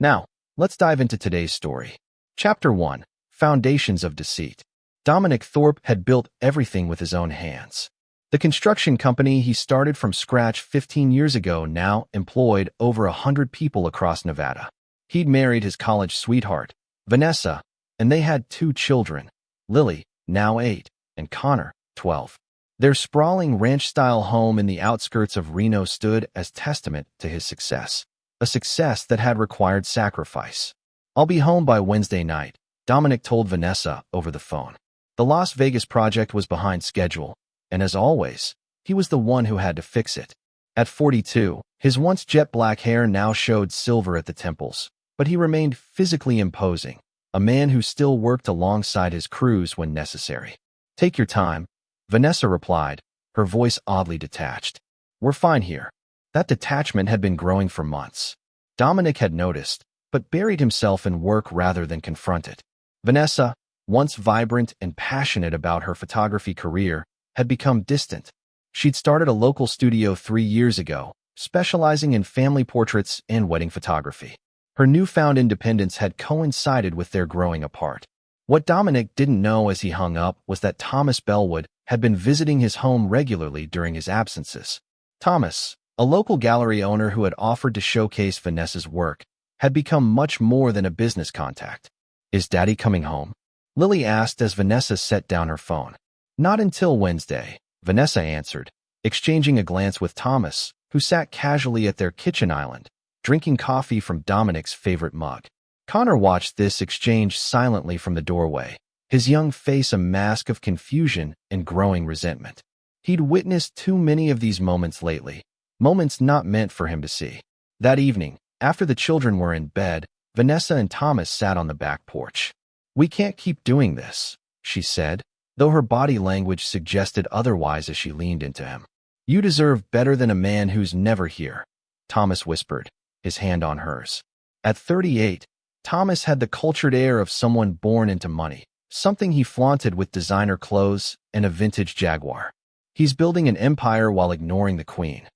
Now, let's dive into today's story. Chapter 1. Foundations of Deceit. Dominic Thorpe had built everything with his own hands. The construction company he started from scratch 15 years ago now employed over 100 people across Nevada. He'd married his college sweetheart, Vanessa, and they had 2 children, Lily, now 8, and Connor, 12. Their sprawling ranch-style home in the outskirts of Reno stood as testament to his success, a success that had required sacrifice. "I'll be home by Wednesday night," Dominic told Vanessa over the phone. The Las Vegas project was behind schedule, and as always, he was the one who had to fix it. At 42, his once jet-black hair now showed silver at the temples, but he remained physically imposing, a man who still worked alongside his crews when necessary. "Take your time," Vanessa replied, her voice oddly detached. "We're fine here." That detachment had been growing for months. Dominic had noticed, but buried himself in work rather than confront it. Vanessa, once vibrant and passionate about her photography career, had become distant. She'd started a local studio 3 years ago, specializing in family portraits and wedding photography. Her newfound independence had coincided with their growing apart. What Dominic didn't know as he hung up was that Thomas Bellwood had been visiting his home regularly during his absences. Thomas, a local gallery owner who had offered to showcase Vanessa's work, had become much more than a business contact. "Is Daddy coming home?" Lily asked as Vanessa set down her phone. "Not until Wednesday," Vanessa answered, exchanging a glance with Thomas, who sat casually at their kitchen island, drinking coffee from Dominic's favorite mug. Connor watched this exchange silently from the doorway, his young face a mask of confusion and growing resentment. He'd witnessed too many of these moments lately, moments not meant for him to see. That evening, after the children were in bed, Vanessa and Thomas sat on the back porch. "We can't keep doing this," she said, though her body language suggested otherwise as she leaned into him. "You deserve better than a man who's never here," Thomas whispered, his hand on hers. At 38, Thomas had the cultured air of someone born into money, something he flaunted with designer clothes and a vintage Jaguar. "He's building an empire while ignoring the Queen."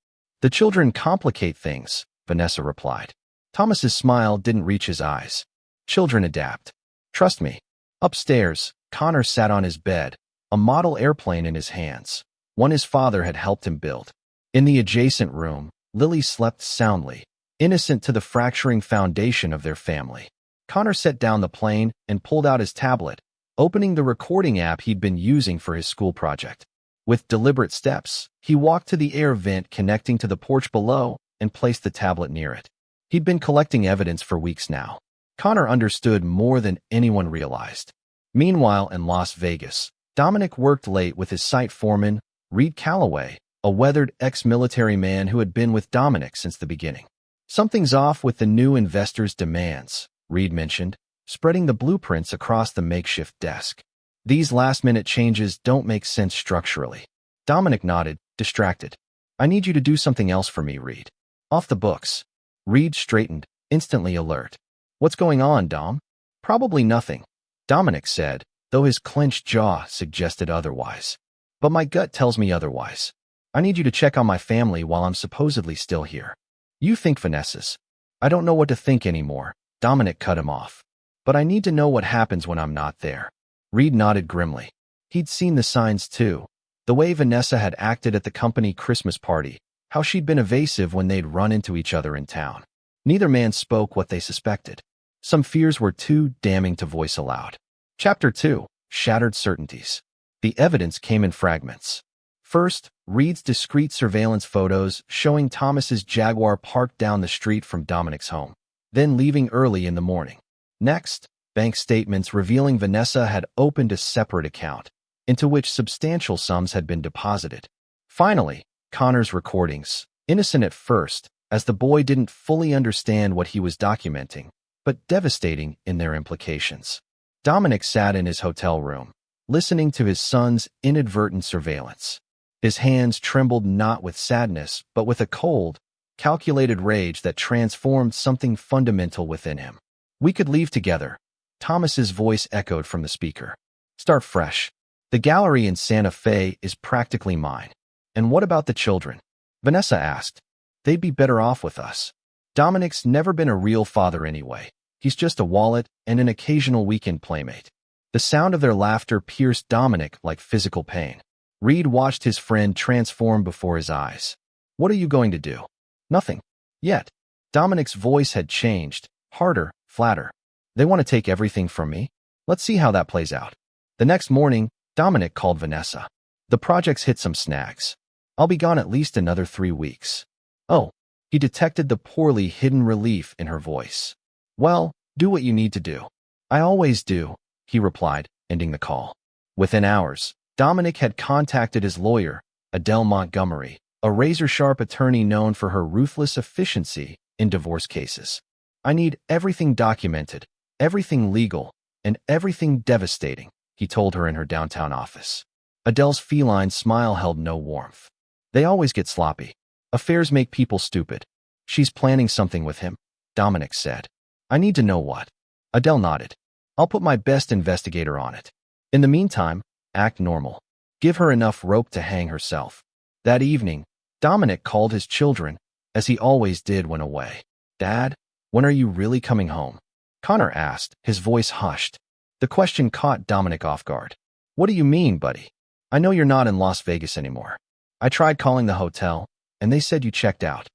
"The children complicate things," Vanessa replied. Thomas's smile didn't reach his eyes. "Children adapt. Trust me." Upstairs, Connor sat on his bed, a model airplane in his hands, one his father had helped him build. In the adjacent room, Lily slept soundly, innocent to the fracturing foundation of their family. Connor set down the plane and pulled out his tablet, opening the recording app he'd been using for his school project. With deliberate steps, he walked to the air vent connecting to the porch below and placed the tablet near it. He'd been collecting evidence for weeks now. Connor understood more than anyone realized. Meanwhile, in Las Vegas, Dominic worked late with his site foreman, Reed Calloway, a weathered ex-military man who had been with Dominic since the beginning. "Something's off with the new investor's demands," Reed mentioned, spreading the blueprints across the makeshift desk. "These last-minute changes don't make sense structurally." Dominic nodded, distracted. "I need you to do something else for me, Reed." "Off the books." Reed straightened, instantly alert. "What's going on, Dom?" "Probably nothing," Dominic said, though his clenched jaw suggested otherwise. "But my gut tells me otherwise. I need you to check on my family while I'm supposedly still here." "You think Vanessa's." "I don't know what to think anymore," Dominic cut him off. "But I need to know what happens when I'm not there." Reed nodded grimly. He'd seen the signs too. The way Vanessa had acted at the company Christmas party, how she'd been evasive when they'd run into each other in town. Neither man spoke what they suspected. Some fears were too damning to voice aloud. Chapter 2. Shattered Certainties. The evidence came in fragments. First, Reed's discreet surveillance photos showing Thomas's Jaguar parked down the street from Dominic's home, then leaving early in the morning. Next, bank statements revealing Vanessa had opened a separate account, into which substantial sums had been deposited. Finally, Connor's recordings, innocent at first, as the boy didn't fully understand what he was documenting, but devastating in their implications. Dominic sat in his hotel room, listening to his son's inadvertent surveillance. His hands trembled not with sadness, but with a cold, calculated rage that transformed something fundamental within him. "We could leave together," Thomas's voice echoed from the speaker. "Start fresh. The gallery in Santa Fe is practically mine." "And what about the children?" Vanessa asked. "They'd be better off with us." Dominic's never been a real father anyway. He's just a wallet and an occasional weekend playmate. The sound of their laughter pierced Dominic like physical pain. Reed watched his friend transform before his eyes. What are you going to do? Nothing. Yet. Dominic's voice had changed, harder, flatter. They want to take everything from me? Let's see how that plays out. The next morning, Dominic called Vanessa. The project's hit some snags. I'll be gone at least another 3 weeks. Oh, he detected the poorly hidden relief in her voice. Well, do what you need to do. I always do, he replied, ending the call. Within hours, Dominic had contacted his lawyer, Adele Montgomery, a razor-sharp attorney known for her ruthless efficiency in divorce cases. I need everything documented, everything legal, and everything devastating, he told her in her downtown office. Adele's feline smile held no warmth. They always get sloppy. Affairs make people stupid. She's planning something with him, Dominic said. I need to know what. Adele nodded. I'll put my best investigator on it. In the meantime, act normal. Give her enough rope to hang herself. That evening, Dominic called his children, as he always did when away. Dad, when are you really coming home? Connor asked, his voice hushed. The question caught Dominic off guard. What do you mean, buddy? I know you're not in Las Vegas anymore. I tried calling the hotel, and they said you checked out.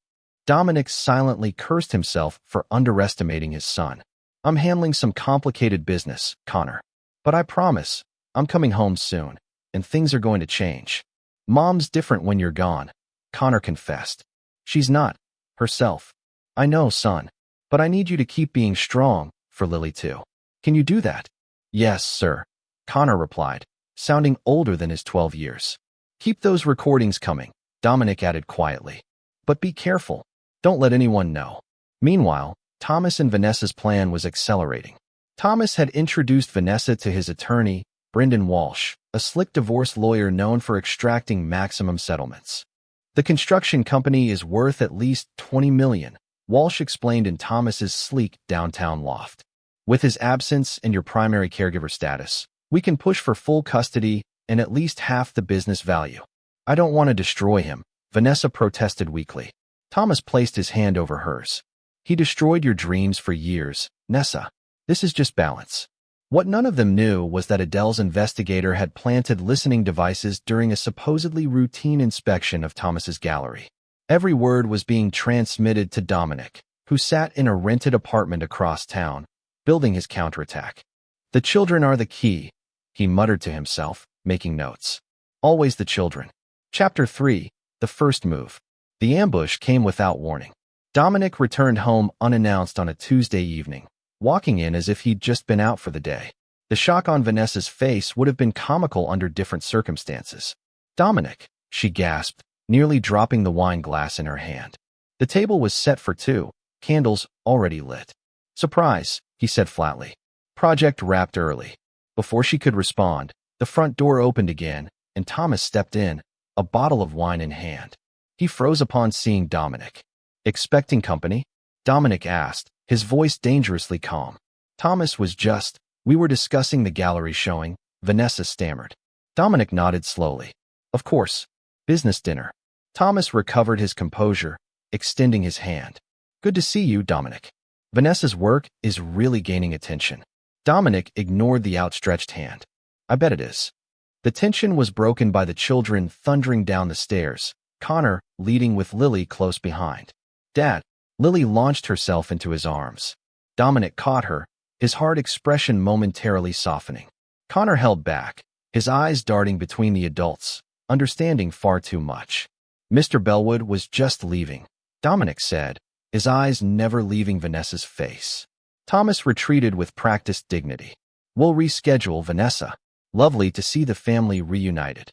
Dominic silently cursed himself for underestimating his son. I'm handling some complicated business, Connor. But I promise, I'm coming home soon, and things are going to change. Mom's different when you're gone, Connor confessed. She's not herself. I know, son, but I need you to keep being strong for Lily too. Can you do that? Yes, sir, Connor replied, sounding older than his 12 years. Keep those recordings coming, Dominic added quietly. But be careful. Don't let anyone know. Meanwhile, Thomas and Vanessa's plan was accelerating. Thomas had introduced Vanessa to his attorney, Brendan Walsh, a slick divorce lawyer known for extracting maximum settlements. The construction company is worth at least $20 million, Walsh explained in Thomas's sleek downtown loft. With his absence and your primary caregiver status, we can push for full custody and at least half the business value. I don't want to destroy him, Vanessa protested weakly. Thomas placed his hand over hers. He destroyed your dreams for years, Nessa. This is just balance. What none of them knew was that Adele's investigator had planted listening devices during a supposedly routine inspection of Thomas's gallery. Every word was being transmitted to Dominic, who sat in a rented apartment across town, building his counterattack. The children are the key, he muttered to himself, making notes. Always the children. Chapter 3, The First Move. The ambush came without warning. Dominic returned home unannounced on a Tuesday evening, walking in as if he'd just been out for the day. The shock on Vanessa's face would have been comical under different circumstances. Dominic, she gasped, nearly dropping the wine glass in her hand. The table was set for 2, candles already lit. Surprise, he said flatly. Project wrapped early. Before she could respond, the front door opened again, and Thomas stepped in, a bottle of wine in hand. He froze upon seeing Dominic. Expecting company? Dominic asked, his voice dangerously calm. Thomas was just, we were discussing the gallery showing, Vanessa stammered. Dominic nodded slowly. Of course. Business dinner. Thomas recovered his composure, extending his hand. Good to see you, Dominic. Vanessa's work is really gaining attention. Dominic ignored the outstretched hand. I bet it is. The tension was broken by the children thundering down the stairs, Connor leading with Lily close behind. Dad, Lily launched herself into his arms. Dominic caught her, his hard expression momentarily softening. Connor held back, his eyes darting between the adults, understanding far too much. Mr. Bellwood was just leaving, Dominic said, his eyes never leaving Vanessa's face. Thomas retreated with practiced dignity. We'll reschedule, Vanessa. Lovely to see the family reunited.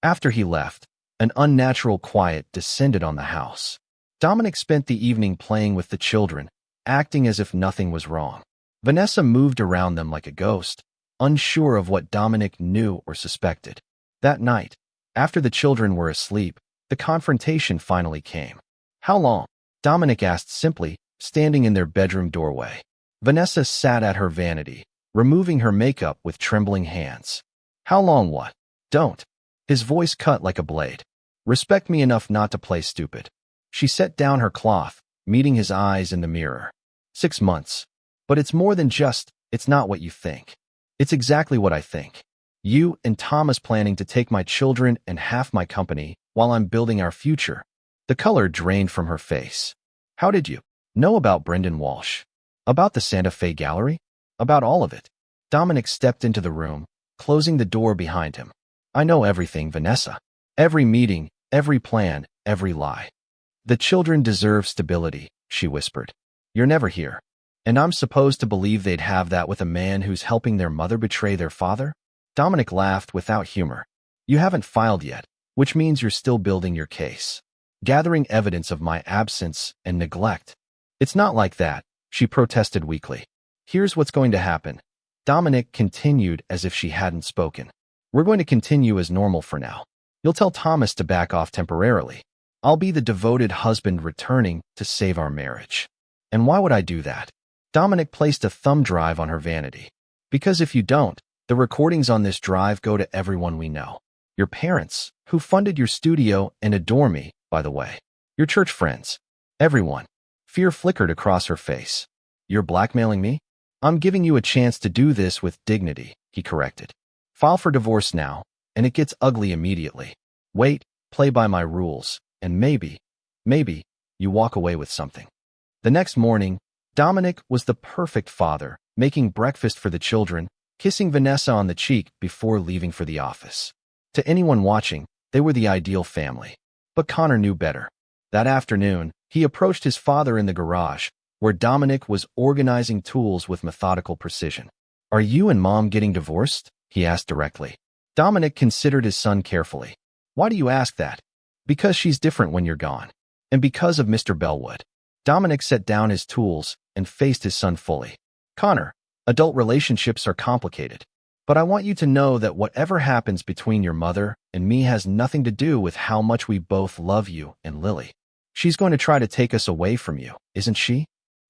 After he left, an unnatural quiet descended on the house. Dominic spent the evening playing with the children, acting as if nothing was wrong. Vanessa moved around them like a ghost, unsure of what Dominic knew or suspected. That night, after the children were asleep, the confrontation finally came. How long? Dominic asked simply, standing in their bedroom doorway. Vanessa sat at her vanity, removing her makeup with trembling hands. How long what? Don't. His voice cut like a blade. Respect me enough not to play stupid. She set down her cloth, meeting his eyes in the mirror. 6 months. But it's more than just, it's not what you think. It's exactly what I think. You and Thomas planning to take my children and half my company while I'm building our future. The color drained from her face. How did you know about Brendan Walsh? About the Santa Fe Gallery? About all of it? Dominic stepped into the room, closing the door behind him. I know everything, Vanessa. Every meeting, every plan, every lie. The children deserve stability, she whispered. You're never here. And I'm supposed to believe they'd have that with a man who's helping their mother betray their father? Dominic laughed without humor. You haven't filed yet, which means you're still building your case. Gathering evidence of my absence and neglect. It's not like that, she protested weakly. Here's what's going to happen. Dominic continued as if she hadn't spoken. We're going to continue as normal for now. You'll tell Thomas to back off temporarily. I'll be the devoted husband returning to save our marriage. And why would I do that? Dominic placed a thumb drive on her vanity. Because if you don't, the recordings on this drive go to everyone we know. Your parents, who funded your studio and adore me, by the way. Your church friends. Everyone. Fear flickered across her face. You're blackmailing me? I'm giving you a chance to do this with dignity, he corrected. File for divorce now, and it gets ugly immediately. Wait, play by my rules, and maybe, you walk away with something. The next morning, Dominic was the perfect father, making breakfast for the children, kissing Vanessa on the cheek before leaving for the office. To anyone watching, they were the ideal family. But Connor knew better. That afternoon, he approached his father in the garage, where Dominic was organizing tools with methodical precision. Are you and Mom getting divorced? He asked directly. Dominic considered his son carefully. Why do you ask that? Because she's different when you're gone. And because of Mr. Bellwood. Dominic set down his tools and faced his son fully. Connor, adult relationships are complicated. But I want you to know that whatever happens between your mother and me has nothing to do with how much we both love you and Lily. She's going to try to take us away from you, isn't she?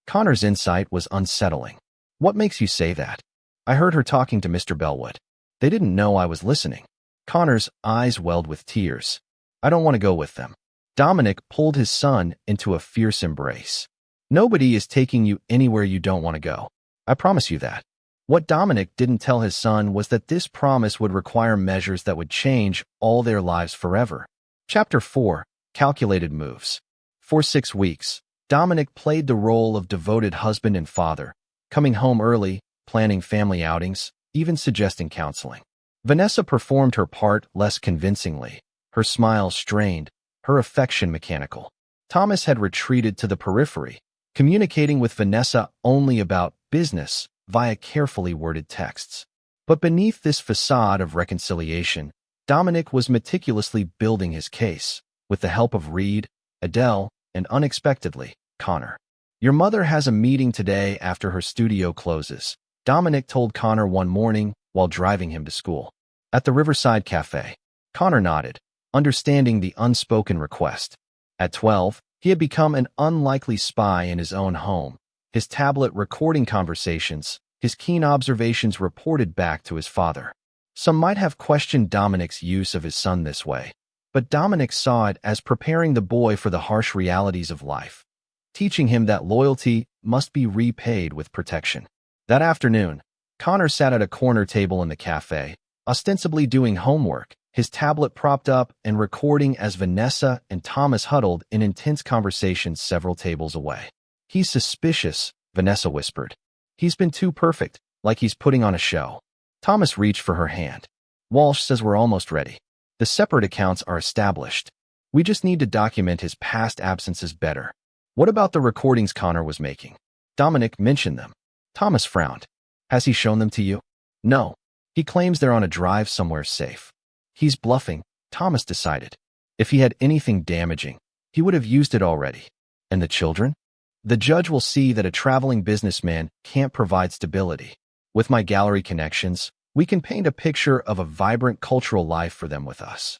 Connor's insight was unsettling. What makes you say that? I heard her talking to Mr. Bellwood. They didn't know I was listening. Connor's eyes welled with tears. I don't want to go with them. Dominic pulled his son into a fierce embrace. Nobody is taking you anywhere you don't want to go. I promise you that. What Dominic didn't tell his son was that this promise would require measures that would change all their lives forever. Chapter 4. Calculated Moves. For 6 weeks, Dominic played the role of devoted husband and father, coming home early, planning family outings, even suggesting counseling. Vanessa performed her part less convincingly, her smile strained, her affection mechanical. Thomas had retreated to the periphery, communicating with Vanessa only about business via carefully worded texts. But beneath this facade of reconciliation, Dominic was meticulously building his case, with the help of Reed, Adele, and unexpectedly, Connor. Your mother has a meeting today after her studio closes, Dominic told Connor one morning while driving him to school. At the Riverside Cafe. Connor nodded, understanding the unspoken request. At 12, he had become an unlikely spy in his own home, his tablet recording conversations, his keen observations reported back to his father. Some might have questioned Dominic's use of his son this way, but Dominic saw it as preparing the boy for the harsh realities of life, teaching him that loyalty must be repaid with protection. That afternoon, Connor sat at a corner table in the cafe, ostensibly doing homework, his tablet propped up and recording as Vanessa and Thomas huddled in intense conversations several tables away. He's suspicious, Vanessa whispered. He's been too perfect, like he's putting on a show. Thomas reached for her hand. Walsh says we're almost ready. The separate accounts are established. We just need to document his past absences better. What about the recordings Connor was making? Dominic mentioned them. Thomas frowned. Has he shown them to you? No. He claims they're on a drive somewhere safe. He's bluffing, Thomas decided. If he had anything damaging, he would have used it already. And the children? The judge will see that a traveling businessman can't provide stability. With my gallery connections, we can paint a picture of a vibrant cultural life for them with us.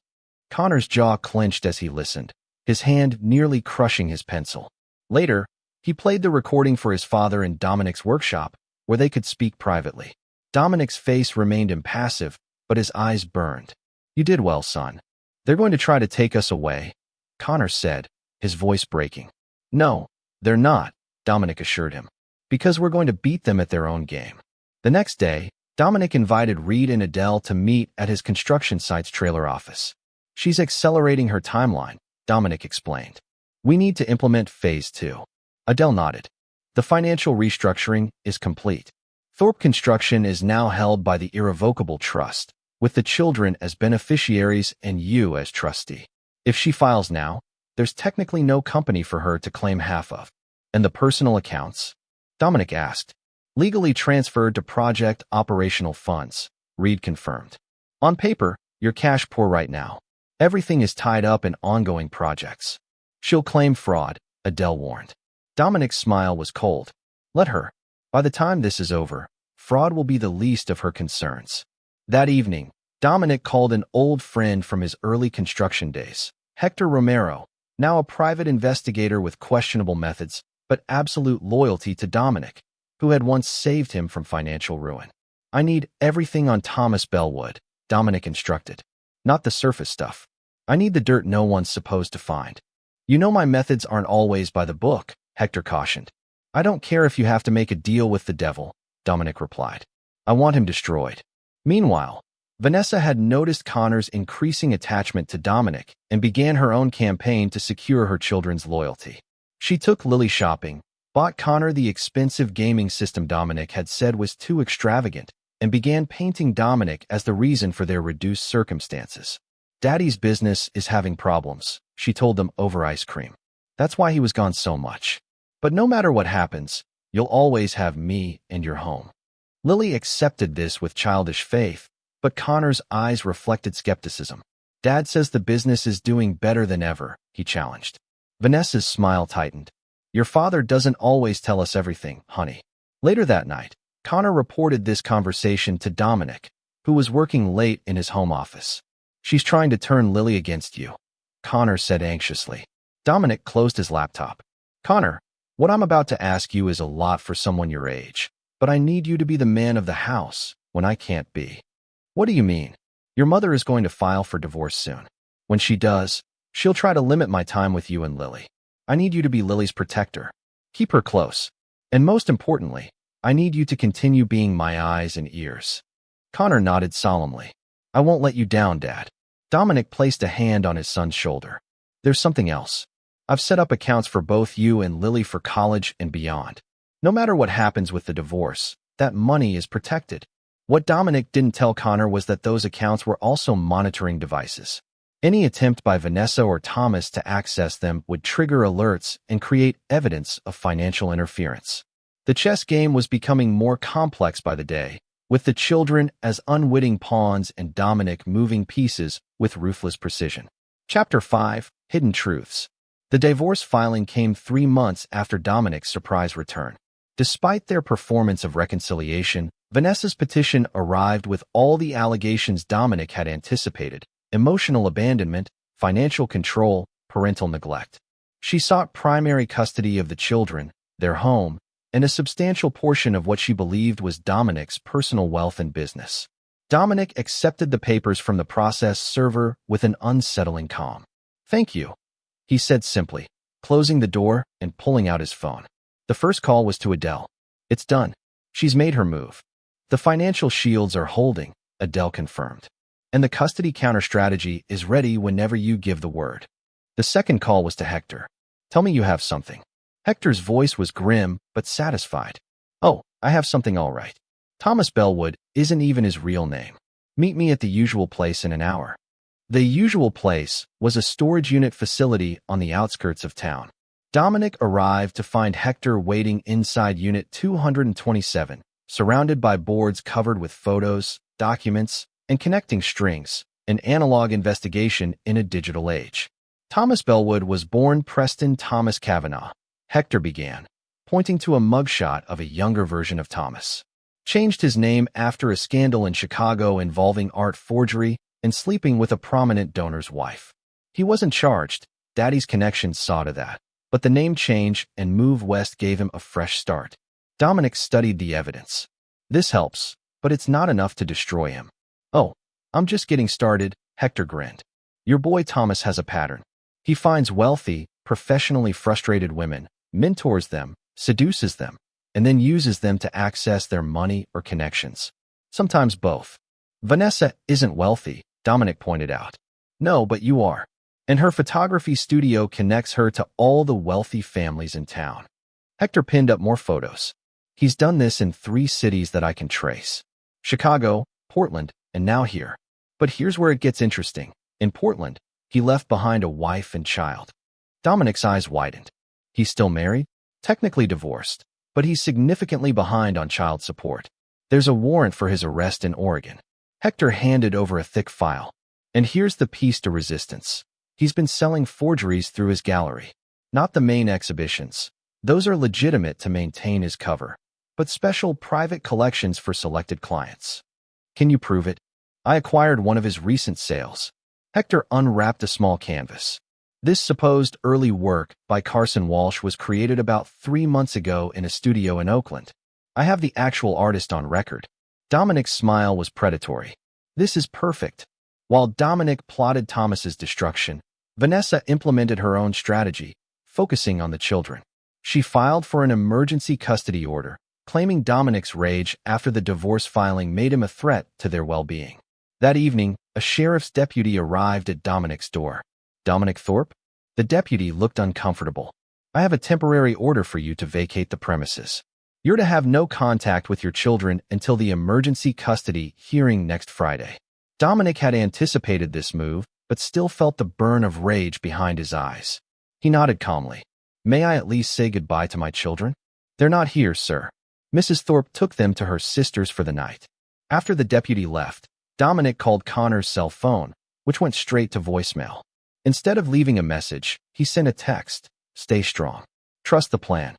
Connor's jaw clenched as he listened, his hand nearly crushing his pencil. Later, he played the recording for his father in Dominic's workshop, where they could speak privately. Dominic's face remained impassive, but his eyes burned. You did well, son. They're going to try to take us away, Connor said, his voice breaking. No, They're not, Dominic assured him. Because we're going to beat them at their own game. The next day, Dominic invited Reed and Adele to meet at his construction site's trailer office. She's accelerating her timeline, Dominic explained. We need to implement phase 2. Adele nodded. The financial restructuring is complete. Thorpe Construction is now held by the irrevocable trust, with the children as beneficiaries and you as trustee. If she files now, there's technically no company for her to claim half of. And the personal accounts? Dominic asked. Legally transferred to project operational funds, Reed confirmed. On paper, you're cash poor right now. Everything is tied up in ongoing projects. She'll claim fraud, Adele warned. Dominic's smile was cold. Let her. By the time this is over, fraud will be the least of her concerns. That evening, Dominic called an old friend from his early construction days, Hector Romero, now a private investigator with questionable methods, but absolute loyalty to Dominic, who had once saved him from financial ruin. I need everything on Thomas Bellwood, Dominic instructed. Not the surface stuff. I need the dirt no one's supposed to find. You know my methods aren't always by the book, Hector cautioned. I don't care if you have to make a deal with the devil, Dominic replied. I want him destroyed. Meanwhile, Vanessa had noticed Connor's increasing attachment to Dominic and began her own campaign to secure her children's loyalty. She took Lily shopping, bought Connor the expensive gaming system Dominic had said was too extravagant, and began painting Dominic as the reason for their reduced circumstances. Daddy's business is having problems, she told them over ice cream. That's why he was gone so much. But no matter what happens, you'll always have me and your home. Lily accepted this with childish faith, but Connor's eyes reflected skepticism. Dad says the business is doing better than ever, he challenged. Vanessa's smile tightened. Your father doesn't always tell us everything, honey. Later that night, Connor reported this conversation to Dominic, who was working late in his home office. She's trying to turn Lily against you, Connor said anxiously. Dominic closed his laptop. Connor, what I'm about to ask you is a lot for someone your age, but I need you to be the man of the house when I can't be. What do you mean? Your mother is going to file for divorce soon. When she does, she'll try to limit my time with you and Lily. I need you to be Lily's protector. Keep her close. And most importantly, I need you to continue being my eyes and ears. Connor nodded solemnly. I won't let you down, Dad. Dominic placed a hand on his son's shoulder. There's something else. I've set up accounts for both you and Lily for college and beyond. No matter what happens with the divorce, that money is protected. What Dominic didn't tell Connor was that those accounts were also monitoring devices. Any attempt by Vanessa or Thomas to access them would trigger alerts and create evidence of financial interference. The chess game was becoming more complex by the day, with the children as unwitting pawns and Dominic moving pieces with ruthless precision. Chapter 5, Hidden Truths. The divorce filing came 3 months after Dominic's surprise return. Despite their performance of reconciliation, Vanessa's petition arrived with all the allegations Dominic had anticipated: emotional abandonment, financial control, parental neglect. She sought primary custody of the children, their home, and a substantial portion of what she believed was Dominic's personal wealth and business. Dominic accepted the papers from the process server with an unsettling calm. Thank you, he said simply, closing the door and pulling out his phone. The first call was to Adele. It's done. She's made her move. The financial shields are holding, Adele confirmed. And the custody counter strategy is ready whenever you give the word. The second call was to Hector. Tell me you have something. Hector's voice was grim but satisfied. Oh, I have something all right. Thomas Bellwood isn't even his real name. Meet me at the usual place in an hour. The usual place was a storage unit facility on the outskirts of town. Dominic arrived to find Hector waiting inside Unit 227, surrounded by boards covered with photos, documents, and connecting strings, an analog investigation in a digital age. Thomas Bellwood was born Preston Thomas Kavanaugh, Hector began, pointing to a mugshot of a younger version of Thomas. Changed his name after a scandal in Chicago involving art forgery and sleeping with a prominent donor's wife. He wasn't charged, Daddy's connections saw to that, but the name change and move west gave him a fresh start. Dominic studied the evidence. This helps, but it's not enough to destroy him. Oh, I'm just getting started, Hector grinned. Your boy Thomas has a pattern. He finds wealthy, professionally frustrated women, mentors them, seduces them, and then uses them to access their money or connections. Sometimes both. Vanessa isn't wealthy, Dominic pointed out. No, but you are. And her photography studio connects her to all the wealthy families in town. Hector pinned up more photos. He's done this in 3 cities that I can trace: Chicago, Portland, and now here. But here's where it gets interesting. In Portland, he left behind a wife and child. Dominic's eyes widened. He's still married? Technically divorced, but he's significantly behind on child support. There's a warrant for his arrest in Oregon. Hector handed over a thick file. And here's the piece de resistance. He's been selling forgeries through his gallery. Not the main exhibitions. Those are legitimate to maintain his cover, but special private collections for selected clients. Can you prove it? I acquired one of his recent sales. Hector unwrapped a small canvas. This supposed early work by Carson Walsh was created about 3 months ago in a studio in Oakland. I have the actual artist on record. Dominic's smile was predatory. This is perfect. While Dominic plotted Thomas's destruction, Vanessa implemented her own strategy, focusing on the children. She filed for an emergency custody order, claiming Dominic's rage after the divorce filing made him a threat to their well-being. That evening, a sheriff's deputy arrived at Dominic's door. Dominic Thorpe? The deputy looked uncomfortable. I have a temporary order for you to vacate the premises. You're to have no contact with your children until the emergency custody hearing next Friday. Dominic had anticipated this move, but still felt the burn of rage behind his eyes. He nodded calmly. May I at least say goodbye to my children? They're not here, sir. Mrs. Thorpe took them to her sister's for the night. After the deputy left, Dominic called Connor's cell phone, which went straight to voicemail. Instead of leaving a message, he sent a text. Stay strong. Trust the plan.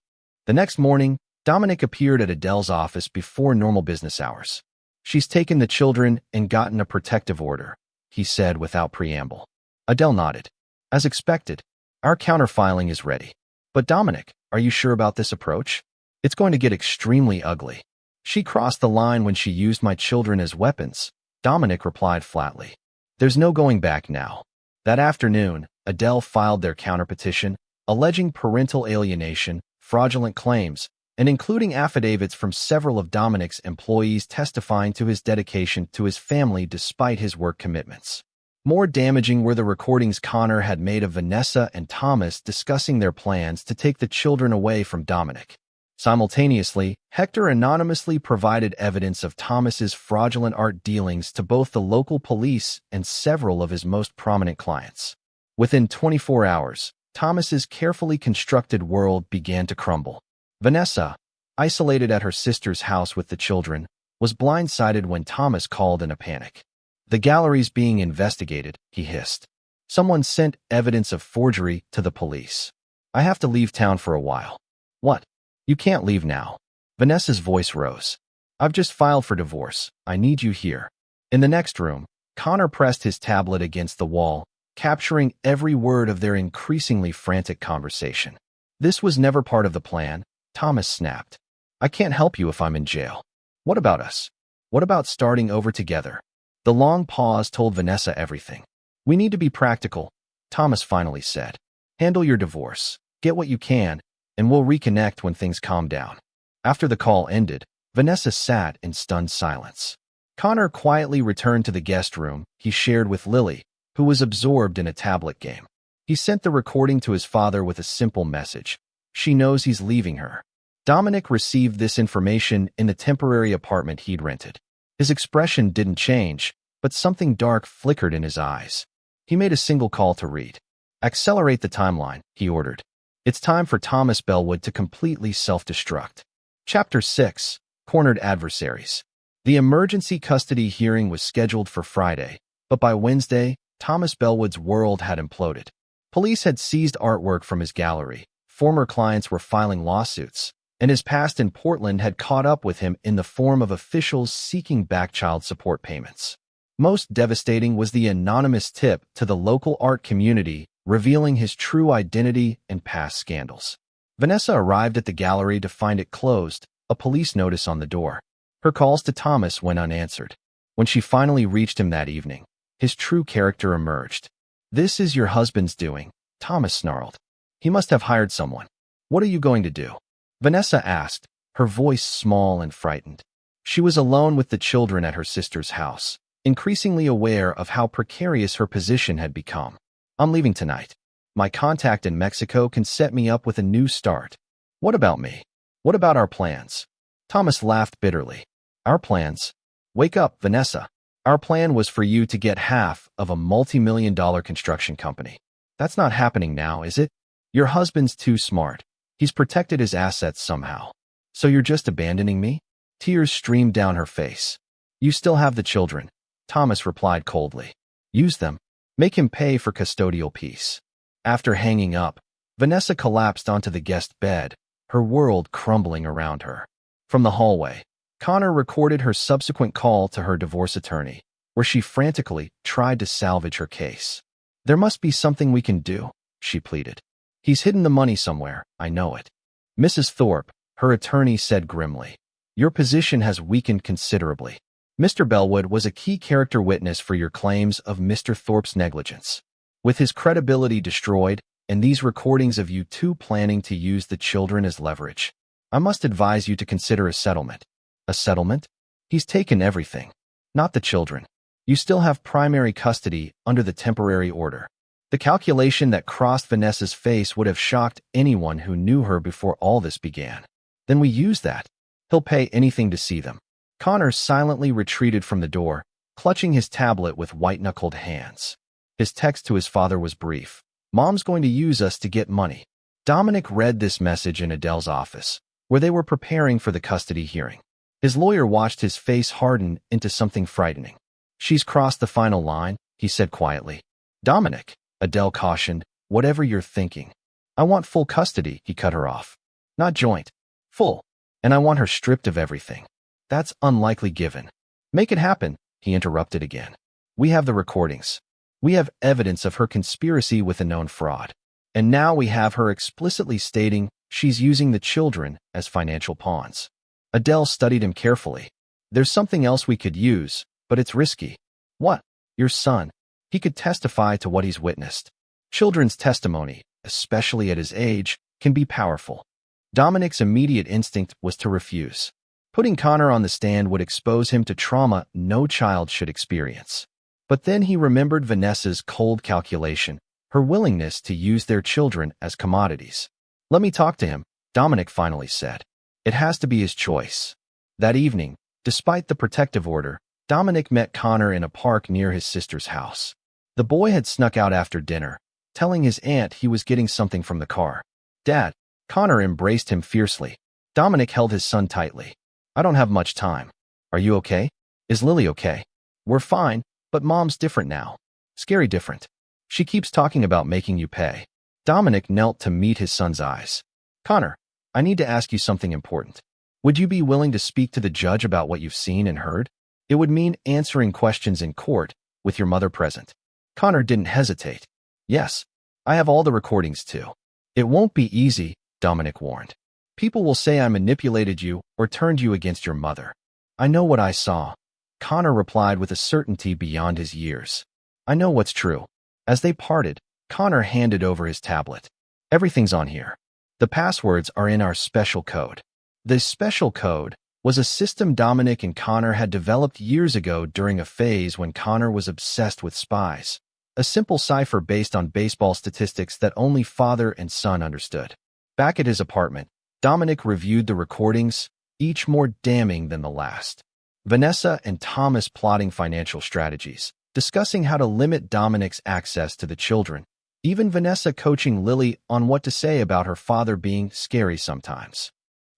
The next morning, Dominic appeared at Adele's office before normal business hours. She's taken the children and gotten a protective order, he said without preamble. Adele nodded. As expected, our counterfiling is ready. But Dominic, are you sure about this approach? It's going to get extremely ugly. She crossed the line when she used my children as weapons, Dominic replied flatly. There's no going back now. That afternoon, Adele filed their counterpetition, alleging parental alienation, fraudulent claims, and including affidavits from several of Dominic's employees testifying to his dedication to his family despite his work commitments. More damaging were the recordings Connor had made of Vanessa and Thomas discussing their plans to take the children away from Dominic. Simultaneously, Hector anonymously provided evidence of Thomas's fraudulent art dealings to both the local police and several of his most prominent clients. Within 24 hours, Thomas's carefully constructed world began to crumble. Vanessa, isolated at her sister's house with the children, was blindsided when Thomas called in a panic. The gallery's being investigated, he hissed. Someone sent evidence of forgery to the police. I have to leave town for a while. What? You can't leave now. Vanessa's voice rose. I've just filed for divorce. I need you here. In the next room, Connor pressed his tablet against the wall, capturing every word of their increasingly frantic conversation. This was never part of the plan, Thomas snapped. I can't help you if I'm in jail. What about us? What about starting over together? The long pause told Vanessa everything. We need to be practical, Thomas finally said. Handle your divorce, get what you can, and we'll reconnect when things calm down. After the call ended, Vanessa sat in stunned silence. Connor quietly returned to the guest room he shared with Lily, who was absorbed in a tablet game. He sent the recording to his father with a simple message. She knows he's leaving her. Dominic received this information in the temporary apartment he'd rented. His expression didn't change, but something dark flickered in his eyes. He made a single call to Reed. Accelerate the timeline, he ordered. It's time for Thomas Bellwood to completely self-destruct. Chapter 6. Cornered Adversaries. The emergency custody hearing was scheduled for Friday, but by Wednesday, Thomas Bellwood's world had imploded. Police had seized artwork from his gallery, former clients were filing lawsuits, and his past in Portland had caught up with him in the form of officials seeking back child support payments. Most devastating was the anonymous tip to the local art community, revealing his true identity and past scandals. Vanessa arrived at the gallery to find it closed, a police notice on the door. Her calls to Thomas went unanswered. When she finally reached him that evening, his true character emerged. This is your husband's doing, Thomas snarled. He must have hired someone. What are you going to do? Vanessa asked, her voice small and frightened. She was alone with the children at her sister's house, increasingly aware of how precarious her position had become. I'm leaving tonight. My contact in Mexico can set me up with a new start. What about me? What about our plans? Thomas laughed bitterly. Our plans? Wake up, Vanessa. Our plan was for you to get half of a multi-million-dollar construction company. That's not happening now, is it? Your husband's too smart. He's protected his assets somehow. So you're just abandoning me? Tears streamed down her face. You still have the children, Thomas replied coldly. Use them. Make him pay for custodial peace. After hanging up, Vanessa collapsed onto the guest bed, her world crumbling around her. From the hallway, Connor recorded her subsequent call to her divorce attorney, where she frantically tried to salvage her case. There must be something we can do, she pleaded. He's hidden the money somewhere, I know it. Mrs. Thorpe, her attorney said grimly. Your position has weakened considerably. Mr. Bellwood was a key character witness for your claims of Mr. Thorpe's negligence. With his credibility destroyed, and these recordings of you two planning to use the children as leverage, I must advise you to consider a settlement. A settlement? He's taken everything. Not the children. You still have primary custody under the temporary order. The calculation that crossed Vanessa's face would have shocked anyone who knew her before all this began. Then we use that. He'll pay anything to see them. Connor silently retreated from the door, clutching his tablet with white-knuckled hands. His text to his father was brief. Mom's going to use us to get money. Dominic read this message in Adele's office, where they were preparing for the custody hearing. His lawyer watched his face harden into something frightening. She's crossed the final line, he said quietly. Dominic, Adele cautioned, whatever you're thinking. I want full custody, he cut her off. Not joint. Full. And I want her stripped of everything. That's unlikely given. Make it happen, he interrupted again. We have the recordings. We have evidence of her conspiracy with a known fraud. And now we have her explicitly stating she's using the children as financial pawns. Adele studied him carefully. There's something else we could use, but it's risky. What? Your son. He could testify to what he's witnessed. Children's testimony, especially at his age, can be powerful. Dominic's immediate instinct was to refuse. Putting Connor on the stand would expose him to trauma no child should experience. But then he remembered Vanessa's cold calculation, her willingness to use their children as commodities. Let me talk to him, Dominic finally said. It has to be his choice. That evening, despite the protective order, Dominic met Connor in a park near his sister's house. The boy had snuck out after dinner, telling his aunt he was getting something from the car. Dad, Connor embraced him fiercely. Dominic held his son tightly. I don't have much time. Are you okay? Is Lily okay? We're fine, but Mom's different now. Scary different. She keeps talking about making you pay. Dominic knelt to meet his son's eyes. Connor, I need to ask you something important. Would you be willing to speak to the judge about what you've seen and heard? It would mean answering questions in court with your mother present. Connor didn't hesitate. Yes, I have all the recordings too. It won't be easy, Dominic warned. People will say I manipulated you or turned you against your mother. I know what I saw. Connor replied with a certainty beyond his years. I know what's true. As they parted, Connor handed over his tablet. Everything's on here. The passwords are in our special code. This special code was a system Dominic and Connor had developed years ago during a phase when Connor was obsessed with spies. A simple cipher based on baseball statistics that only father and son understood. Back at his apartment, Dominic reviewed the recordings, each more damning than the last. Vanessa and Thomas plotting financial strategies, discussing how to limit Dominic's access to the children. Even Vanessa coaching Lily on what to say about her father being scary sometimes.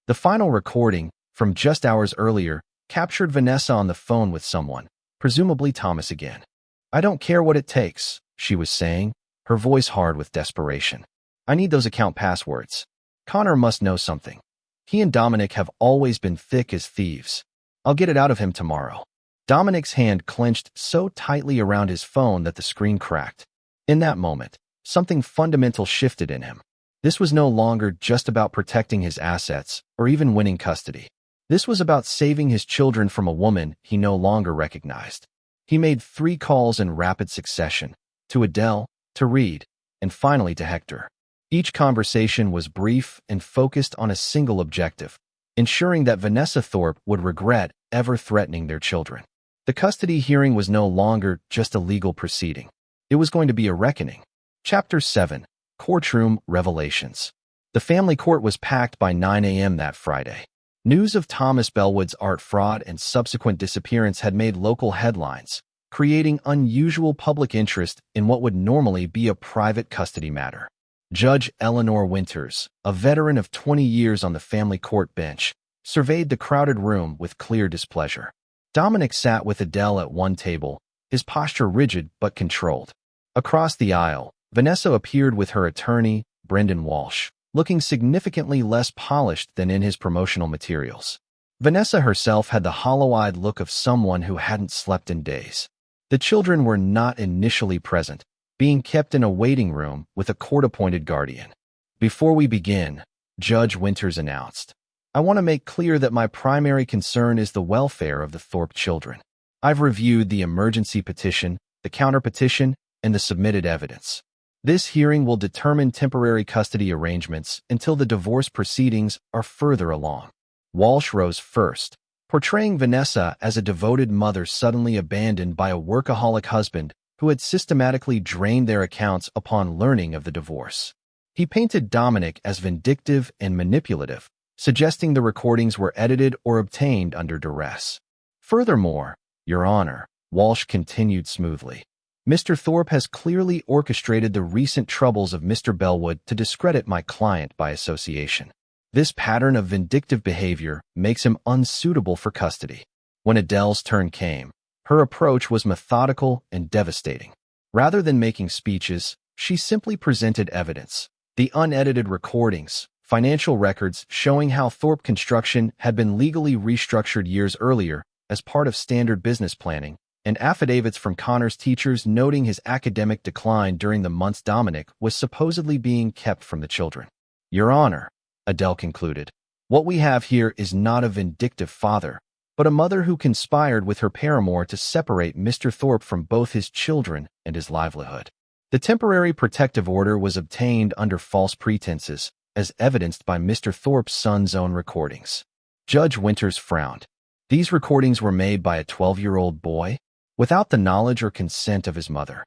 The final recording, from just hours earlier, captured Vanessa on the phone with someone, presumably Thomas again. I don't care what it takes, she was saying, her voice hard with desperation. I need those account passwords. Connor must know something. He and Dominic have always been thick as thieves. I'll get it out of him tomorrow. Dominic's hand clenched so tightly around his phone that the screen cracked. In that moment, something fundamental shifted in him. This was no longer just about protecting his assets or even winning custody. This was about saving his children from a woman he no longer recognized. He made 3 calls in rapid succession, to Adele, to Reed, and finally to Hector. Each conversation was brief and focused on a single objective, ensuring that Vanessa Thorpe would regret ever threatening their children. The custody hearing was no longer just a legal proceeding. It was going to be a reckoning. Chapter 7. Courtroom Revelations. The family court was packed by 9 a.m. that Friday. News of Thomas Bellwood's art fraud and subsequent disappearance had made local headlines, creating unusual public interest in what would normally be a private custody matter. Judge Eleanor Winters, a veteran of 20 years on the family court bench, surveyed the crowded room with clear displeasure. Dominic sat with Adele at one table, his posture rigid but controlled. Across the aisle, Vanessa appeared with her attorney, Brendan Walsh, looking significantly less polished than in his promotional materials. Vanessa herself had the hollow-eyed look of someone who hadn't slept in days. The children were not initially present, being kept in a waiting room with a court-appointed guardian. Before we begin, Judge Winters announced, I want to make clear that my primary concern is the welfare of the Thorpe children. I've reviewed the emergency petition, the counter-petition, and the submitted evidence. This hearing will determine temporary custody arrangements until the divorce proceedings are further along. Walsh rose first, portraying Vanessa as a devoted mother suddenly abandoned by a workaholic husband who had systematically drained their accounts upon learning of the divorce. He painted Dominic as vindictive and manipulative, suggesting the recordings were edited or obtained under duress. Furthermore, Your Honor, Walsh continued smoothly, Mr. Thorpe has clearly orchestrated the recent troubles of Mr. Bellwood to discredit my client by association. This pattern of vindictive behavior makes him unsuitable for custody. When Adele's turn came, her approach was methodical and devastating. Rather than making speeches, she simply presented evidence. The unedited recordings, financial records showing how Thorpe Construction had been legally restructured years earlier as part of standard business planning, and affidavits from Connor's teachers noting his academic decline during the months Dominic was supposedly being kept from the children. Your Honor, Adele concluded, what we have here is not a vindictive father, but a mother who conspired with her paramour to separate Mr. Thorpe from both his children and his livelihood. The temporary protective order was obtained under false pretenses, as evidenced by Mr. Thorpe's son's own recordings. Judge Winters frowned. These recordings were made by a 12-year-old boy, without the knowledge or consent of his mother.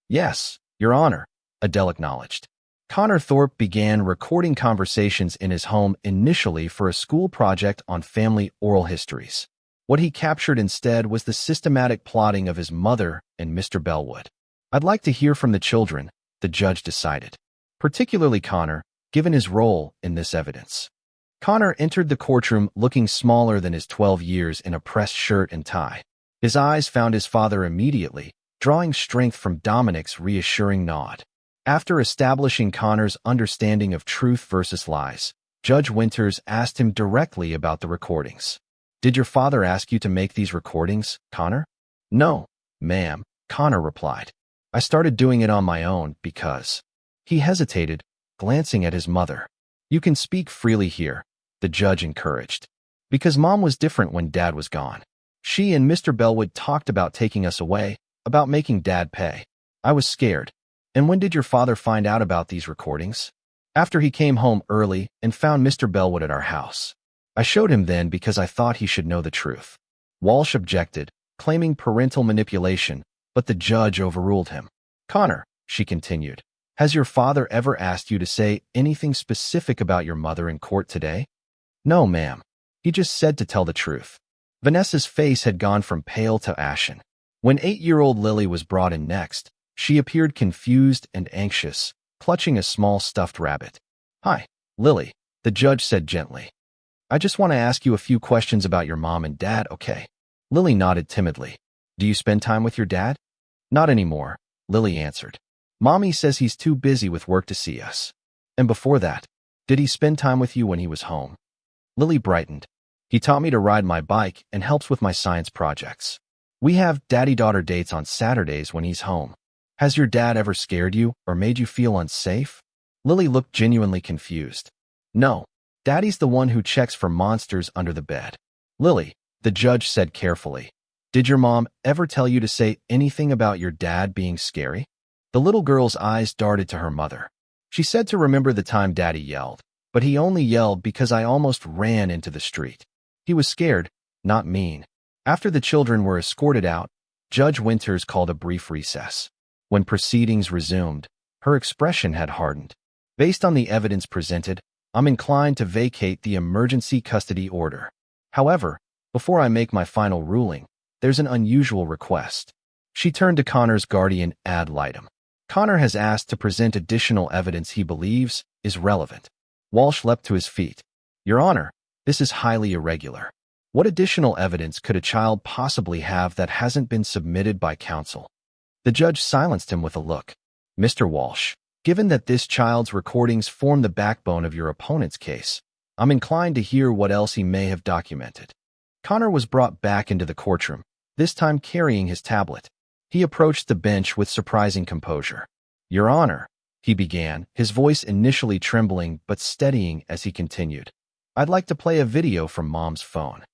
Yes, Your Honor, Adele acknowledged. Connor Thorpe began recording conversations in his home initially for a school project on family oral histories. What he captured instead was the systematic plotting of his mother and Mr. Bellwood. I'd like to hear from the children, the judge decided, particularly Connor, given his role in this evidence. Connor entered the courtroom looking smaller than his 12 years in a pressed shirt and tie. His eyes found his father immediately, drawing strength from Dominic's reassuring nod. After establishing Connor's understanding of truth versus lies, Judge Winters asked him directly about the recordings. Did your father ask you to make these recordings, Connor? No, ma'am, Connor replied. I started doing it on my own because... He hesitated, glancing at his mother. You can speak freely here, the judge encouraged. Because Mom was different when Dad was gone. She and Mr. Bellwood talked about taking us away, about making Dad pay. I was scared. And when did your father find out about these recordings? After he came home early and found Mr. Bellwood at our house. I showed him then because I thought he should know the truth. Walsh objected, claiming parental manipulation, but the judge overruled him. Connor, she continued, has your father ever asked you to say anything specific about your mother in court today? No, ma'am. He just said to tell the truth. Vanessa's face had gone from pale to ashen. When 8-year-old Lily was brought in next, she appeared confused and anxious, clutching a small stuffed rabbit. Hi, Lily, the judge said gently. I just want to ask you a few questions about your mom and dad, okay? Lily nodded timidly. Do you spend time with your dad? Not anymore, Lily answered. Mommy says he's too busy with work to see us. And before that, did he spend time with you when he was home? Lily brightened. He taught me to ride my bike and helps with my science projects. We have daddy-daughter dates on Saturdays when he's home. Has your dad ever scared you or made you feel unsafe? Lily looked genuinely confused. No, Daddy's the one who checks for monsters under the bed. Lily, the judge said carefully, did your mom ever tell you to say anything about your dad being scary? The little girl's eyes darted to her mother. She said to remember the time Daddy yelled, but he only yelled because I almost ran into the street. He was scared, not mean. After the children were escorted out, Judge Winters called a brief recess. When proceedings resumed, her expression had hardened. Based on the evidence presented, I'm inclined to vacate the emergency custody order. However, before I make my final ruling, there's an unusual request. She turned to Connor's guardian ad litem. Connor has asked to present additional evidence he believes is relevant. Walsh leapt to his feet. Your Honor, this is highly irregular. What additional evidence could a child possibly have that hasn't been submitted by counsel? The judge silenced him with a look. Mr. Walsh, given that this child's recordings form the backbone of your opponent's case, I'm inclined to hear what else he may have documented. Connor was brought back into the courtroom, this time carrying his tablet. He approached the bench with surprising composure. Your Honor, he began, his voice initially trembling but steadying as he continued. I'd like to play a video from Mom's phone.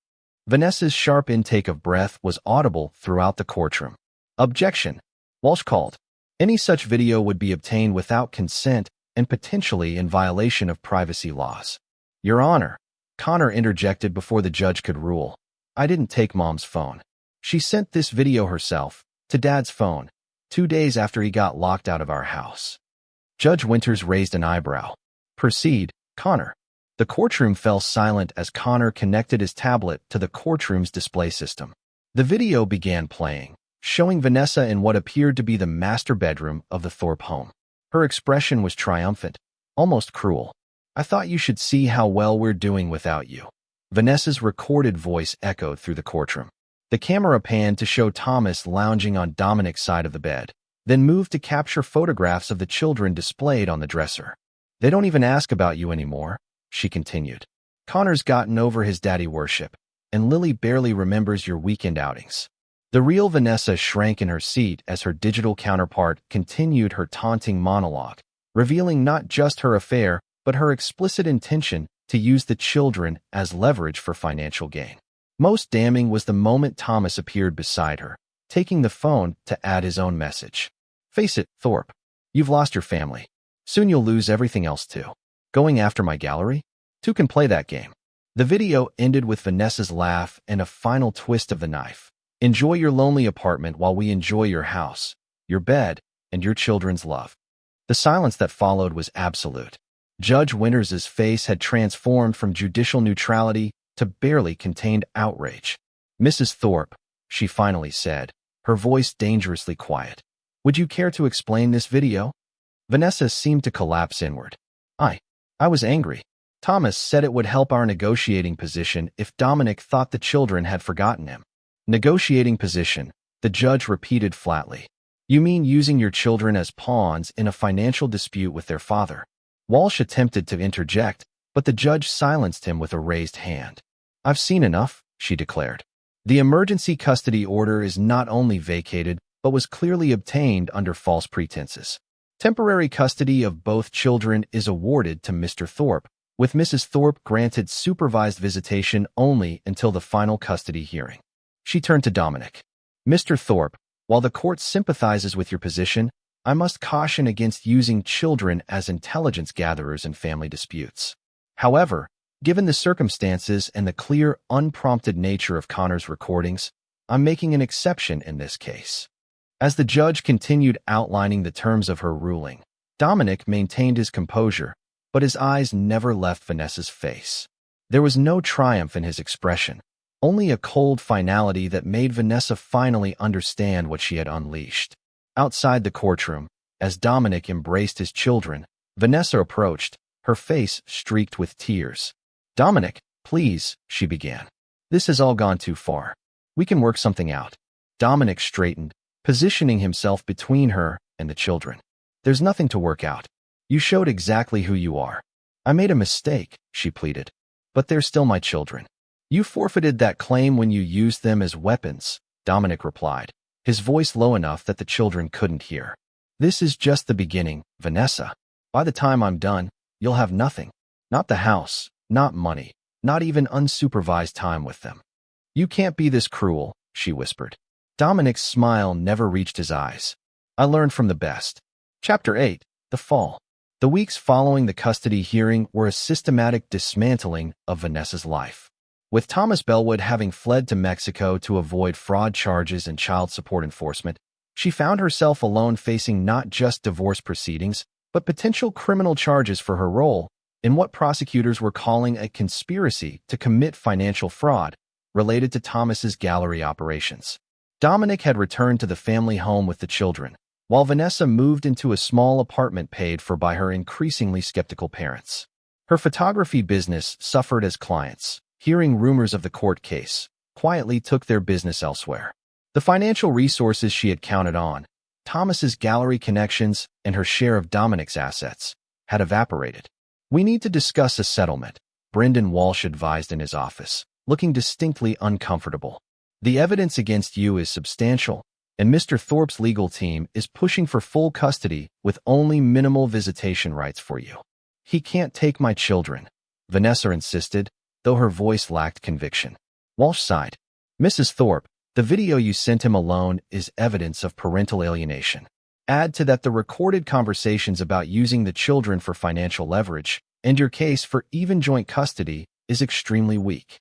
Vanessa's sharp intake of breath was audible throughout the courtroom. Objection, Walsh called. Any such video would be obtained without consent and potentially in violation of privacy laws. Your Honor, Connor interjected before the judge could rule. I didn't take Mom's phone. She sent this video herself, to Dad's phone, 2 days after he got locked out of our house. Judge Winters raised an eyebrow. Proceed, Connor. The courtroom fell silent as Connor connected his tablet to the courtroom's display system. The video began playing, showing Vanessa in what appeared to be the master bedroom of the Thorpe home. Her expression was triumphant, almost cruel. I thought you should see how well we're doing without you. Vanessa's recorded voice echoed through the courtroom. The camera panned to show Thomas lounging on Dominic's side of the bed, then moved to capture photographs of the children displayed on the dresser. They don't even ask about you anymore, she continued. Connor's gotten over his daddy worship, and Lily barely remembers your weekend outings. The real Vanessa shrank in her seat as her digital counterpart continued her taunting monologue, revealing not just her affair, but her explicit intention to use the children as leverage for financial gain. Most damning was the moment Thomas appeared beside her, taking the phone to add his own message. Face it, Thorpe. You've lost your family. Soon you'll lose everything else too. Going after my gallery? Two can play that game. The video ended with Vanessa's laugh and a final twist of the knife. Enjoy your lonely apartment while we enjoy your house, your bed, and your children's love. The silence that followed was absolute. Judge Winters's face had transformed from judicial neutrality to barely contained outrage. Mrs. Thorpe, she finally said, her voice dangerously quiet. Would you care to explain this video? Vanessa seemed to collapse inward. I was angry. Thomas said it would help our negotiating position if Dominic thought the children had forgotten him. Negotiating position, the judge repeated flatly. You mean using your children as pawns in a financial dispute with their father? Walsh attempted to interject, but the judge silenced him with a raised hand. I've seen enough, she declared. The emergency custody order is not only vacated, but was clearly obtained under false pretenses. Temporary custody of both children is awarded to Mr. Thorpe, with Mrs. Thorpe granted supervised visitation only until the final custody hearing. She turned to Dominic. Mr. Thorpe, while the court sympathizes with your position, I must caution against using children as intelligence gatherers in family disputes. However, given the circumstances and the clear, unprompted nature of Connor's recordings, I'm making an exception in this case. As the judge continued outlining the terms of her ruling, Dominic maintained his composure, but his eyes never left Vanessa's face. There was no triumph in his expression, only a cold finality that made Vanessa finally understand what she had unleashed. Outside the courtroom, as Dominic embraced his children, Vanessa approached, her face streaked with tears. Dominic, please, she began. This has all gone too far. We can work something out. Dominic straightened, positioning himself between her and the children. There's nothing to work out. You showed exactly who you are. I made a mistake, she pleaded. But they're still my children. You forfeited that claim when you used them as weapons, Dominic replied, his voice low enough that the children couldn't hear. This is just the beginning, Vanessa. By the time I'm done, you'll have nothing. Not the house, not money, not even unsupervised time with them. You can't be this cruel, she whispered. Dominic's smile never reached his eyes. I learned from the best. Chapter 8, The Fall. The weeks following the custody hearing were a systematic dismantling of Vanessa's life. With Thomas Bellwood having fled to Mexico to avoid fraud charges and child support enforcement, she found herself alone facing not just divorce proceedings, but potential criminal charges for her role in what prosecutors were calling a conspiracy to commit financial fraud related to Thomas's gallery operations. Dominic had returned to the family home with the children, while Vanessa moved into a small apartment paid for by her increasingly skeptical parents. Her photography business suffered as clients, hearing rumors of the court case, quietly took their business elsewhere. The financial resources she had counted on, Thomas's gallery connections, and her share of Dominic's assets, had evaporated. "We need to discuss a settlement," Brendan Walsh advised in his office, looking distinctly uncomfortable. "The evidence against you is substantial, and Mr. Thorpe's legal team is pushing for full custody with only minimal visitation rights for you." "He can't take my children," Vanessa insisted, though her voice lacked conviction. Walsh sighed. "Mrs. Thorpe, the video you sent him alone is evidence of parental alienation. Add to that the recorded conversations about using the children for financial leverage, and your case for even joint custody is extremely weak.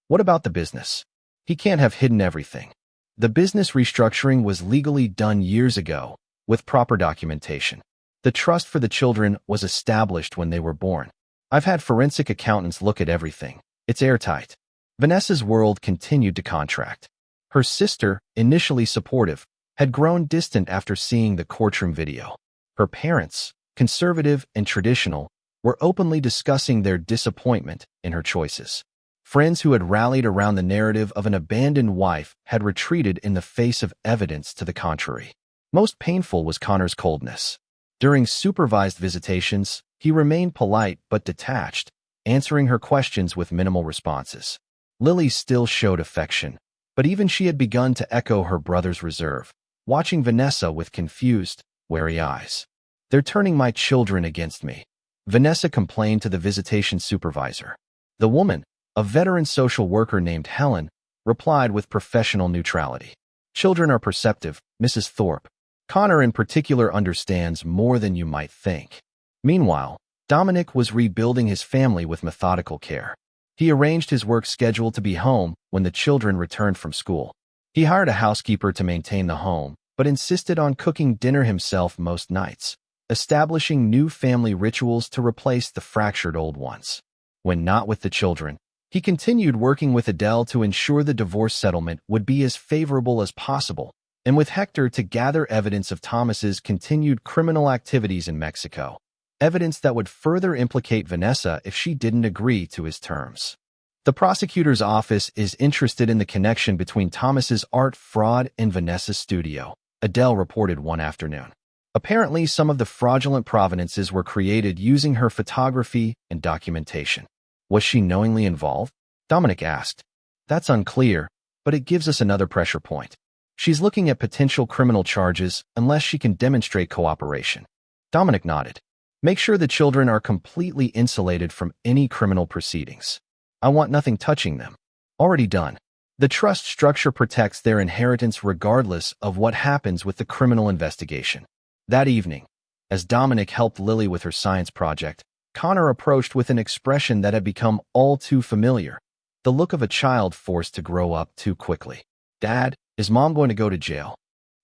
What about the business? He can't have hidden everything. The business restructuring was legally done years ago, with proper documentation. The trust for the children was established when they were born. I've had forensic accountants look at everything. It's airtight." Vanessa's world continued to contract. Her sister, initially supportive, had grown distant after seeing the courtroom video. Her parents, conservative and traditional, were openly discussing their disappointment in her choices. Friends who had rallied around the narrative of an abandoned wife had retreated in the face of evidence to the contrary. Most painful was Connor's coldness. During supervised visitations, he remained polite but detached, answering her questions with minimal responses. Lily still showed affection, but even she had begun to echo her brother's reserve, watching Vanessa with confused, wary eyes. "They're turning my children against me," Vanessa complained to the visitation supervisor. The woman, a veteran social worker named Helen, replied with professional neutrality. "Children are perceptive, Mrs. Thorpe. Connor in particular understands more than you might think." Meanwhile, Dominic was rebuilding his family with methodical care. He arranged his work schedule to be home when the children returned from school. He hired a housekeeper to maintain the home, but insisted on cooking dinner himself most nights, establishing new family rituals to replace the fractured old ones. When not with the children, he continued working with Adele to ensure the divorce settlement would be as favorable as possible, and with Hector to gather evidence of Thomas's continued criminal activities in Mexico. Evidence that would further implicate Vanessa if she didn't agree to his terms. The prosecutor's office is interested in the connection between Thomas's art fraud and Vanessa's studio, Adele reported one afternoon. Apparently, some of the fraudulent provenances were created using her photography and documentation. Was she knowingly involved? Dominic asked. That's unclear, but it gives us another pressure point. She's looking at potential criminal charges unless she can demonstrate cooperation. Dominic nodded. Make sure the children are completely insulated from any criminal proceedings. I want nothing touching them. Already done. The trust structure protects their inheritance regardless of what happens with the criminal investigation. That evening, as Dominic helped Lily with her science project, Connor approached with an expression that had become all too familiar, the look of a child forced to grow up too quickly. "Dad, is Mom going to go to jail?"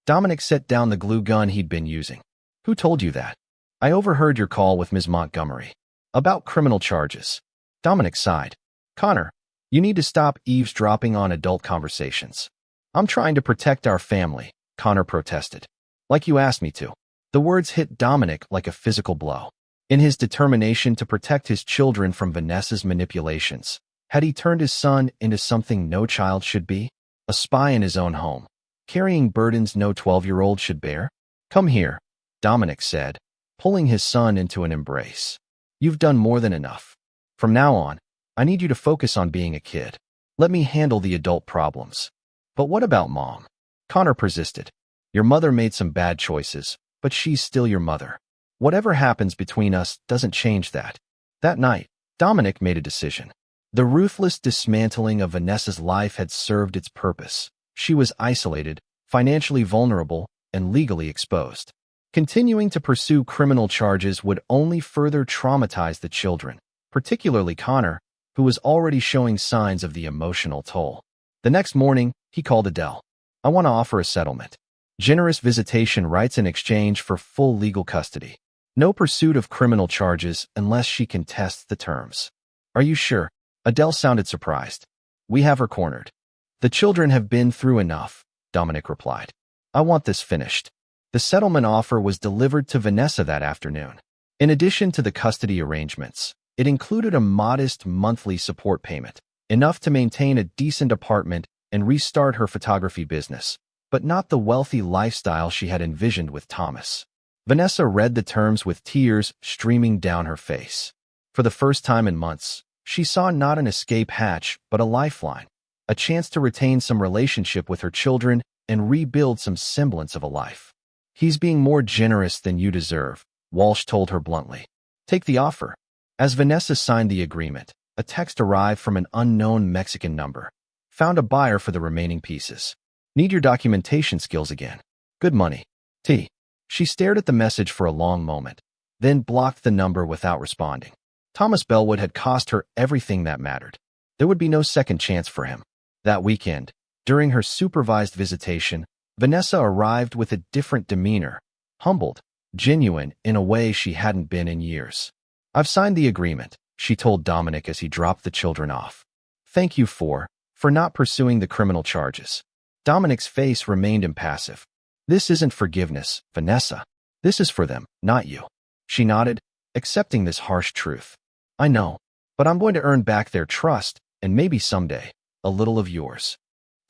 Dominic set down the glue gun he'd been using. "Who told you that?" "I overheard your call with Ms. Montgomery. About criminal charges." Dominic sighed. "Connor, you need to stop eavesdropping on adult conversations." "I'm trying to protect our family," Connor protested. "Like you asked me to." The words hit Dominic like a physical blow. In his determination to protect his children from Vanessa's manipulations, had he turned his son into something no child should be? A spy in his own home, carrying burdens no 12-year-old should bear? "Come here," Dominic said, pulling his son into an embrace. "You've done more than enough. From now on, I need you to focus on being a kid. Let me handle the adult problems." "But what about Mom?" Connor persisted. "Your mother made some bad choices, but she's still your mother. Whatever happens between us doesn't change that." That night, Dominic made a decision. The ruthless dismantling of Vanessa's life had served its purpose. She was isolated, financially vulnerable, and legally exposed. Continuing to pursue criminal charges would only further traumatize the children, particularly Connor, who was already showing signs of the emotional toll. The next morning, he called Adele. "I want to offer a settlement. Generous visitation rights in exchange for full legal custody. No pursuit of criminal charges unless she contests the terms." "Are you sure?" Adele sounded surprised. "We have her cornered. The children have been through enough," Dominic replied. "I want this finished." The settlement offer was delivered to Vanessa that afternoon. In addition to the custody arrangements, it included a modest monthly support payment, enough to maintain a decent apartment and restart her photography business, but not the wealthy lifestyle she had envisioned with Thomas. Vanessa read the terms with tears streaming down her face. For the first time in months, she saw not an escape hatch, but a lifeline, a chance to retain some relationship with her children and rebuild some semblance of a life. "He's being more generous than you deserve," Walsh told her bluntly. "Take the offer." As Vanessa signed the agreement, a text arrived from an unknown Mexican number. "Found a buyer for the remaining pieces. Need your documentation skills again. Good money. T." She stared at the message for a long moment, then blocked the number without responding. Thomas Bellwood had cost her everything that mattered. There would be no second chance for him. That weekend, during her supervised visitation, Vanessa arrived with a different demeanor, humbled, genuine in a way she hadn't been in years. "I've signed the agreement," she told Dominic as he dropped the children off. "Thank you for not pursuing the criminal charges." Dominic's face remained impassive. "This isn't forgiveness, Vanessa. This is for them, not you." She nodded, accepting this harsh truth. "I know, but I'm going to earn back their trust, and maybe someday, a little of yours."